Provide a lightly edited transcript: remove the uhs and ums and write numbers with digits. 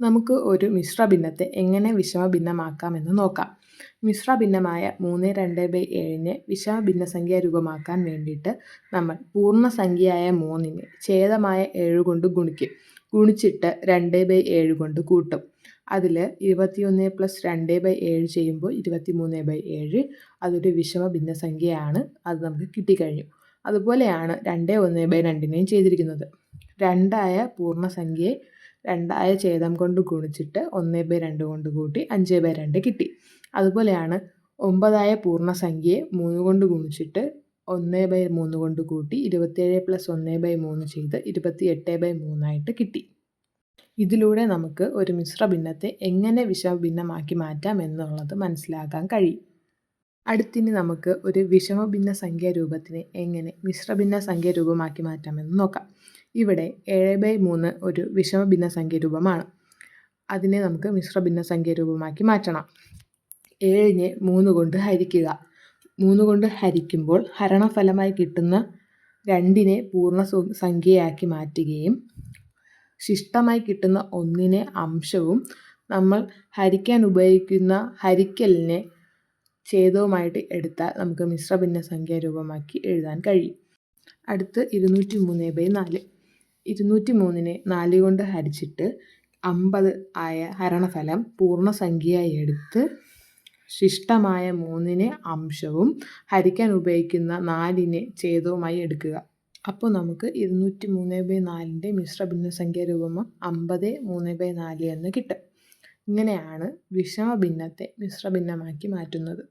നമുക്ക് ഒരു മിശ്ര ഭിന്നത്തെ എങ്ങനെ വിഷമഭിന്നമാക്കാമെന്ന് നോക്കാം. മിശ്ര ഭിന്നമായ 3/2/7 വിഷമ ഭിന്നസംഖ്യാ രൂപമാക്കാൻ വേണ്ടിയിട്ട് നമ്മൾ പൂർണ്ണസംഖ്യയായ 3 ഛേദമായ 7 കൊണ്ട് ഗുണിക്കും. ഗുണിച്ചിട്ട് 2/7 കൊണ്ട് കൂട്ടും. അതിൽ 21 + 2/7 ചെയ്യുമ്പോൾ 23/7. അതൊരു വിഷമ ഭിന്നസംഖ്യയാണ്. അത് നമുക്ക് കിട്ടിക്കഴിഞ്ഞു. അതുപോലെയാണ് 2/1/2 ചെയ്തിരിക്കുന്നത്. 2ആയ പൂർണ്ണസംഖ്യയെ 2ആയ ഛേദം കൊണ്ട് ഗുണിച്ചിട്ട് 1/2 കൊണ്ട് കൂട്ടി 5/2 കിട്ടി. അതുപോലെയാണ് 9ആയ പൂർണ്ണസംഖ്യയെ 3 കൊണ്ട് ഗുണിച്ചിട്ട് 1/3 കൊണ്ട് കൂട്ടി 27 + 1/3 ചെയ്ത് 28/3 കിട്ടി. ഇതിലൂടെ നമുക്ക് ഒരു മിശ്ര ഭിന്നത്തെ എങ്ങനെ വിഷമഭിന്നമാക്കി മാറ്റാം എന്നുള്ളത് മനസ്സിലാക്കാൻ കഴിയും. അടുത്തിനി നമുക്ക് ഒരു വിഷമഭിന്ന സംഖ്യാ രൂപത്തിനെ എങ്ങനെ മിശ്രഭിന്ന സംഖ്യാ രൂപമാക്കി മാറ്റാമെന്ന് നോക്കാം. ഇവിടെ 7/3 ഒരു വിഷമഭിന്ന സംഖ്യാ രൂപമാണ്. അതിനെ നമുക്ക് മിശ്രഭിന്ന സംഖ്യാ രൂപമാക്കി മാറ്റണം. 7നെ 3 കൊണ്ട് ഹരിക്കുക. 3 കൊണ്ട് ഹരിക്കുമ്പോൾ ഹരണഫലമായി കിട്ടുന്ന 2നെ പൂർണ്ണ സംഖ്യയാക്കി മാറ്റുകയും ശിഷ്ടമായി കിട്ടുന്ന 1നെ അംശവും നമ്മൾ ഹരിക്കാൻ ഉപയോഗിക്കുന്ന ഹരിക്കലിനെ ഛേദവുമായിട്ട് എടുത്താൽ നമുക്ക് മിശ്രഭിന്ന സംഖ്യാ രൂപമാക്കി എഴുതാൻ കഴിയും. അടുത്ത് 203/4. 203നെ 4 കൊണ്ട് ഹരിച്ചിട്ട് 50 ആയ ഹരണഫലം പൂർണ്ണസംഖ്യയായി എടുത്ത് ശിഷ്ടമായ 3നെ അംശവും ഹരിക്കാൻ ഉപയോഗിക്കുന്ന 4നെ ഛേദവുമായി എടുക്കുക. അപ്പോൾ നമുക്ക് 203/4 മിശ്രഭിന്ന സംഖ്യാ രൂപം 50/3/4 എന്ന് കിട്ടും. ഇങ്ങനെയാണ് വിഷമഭിന്നത്തെ മിശ്രഭിന്നമാക്കി മാറ്റുന്നത്.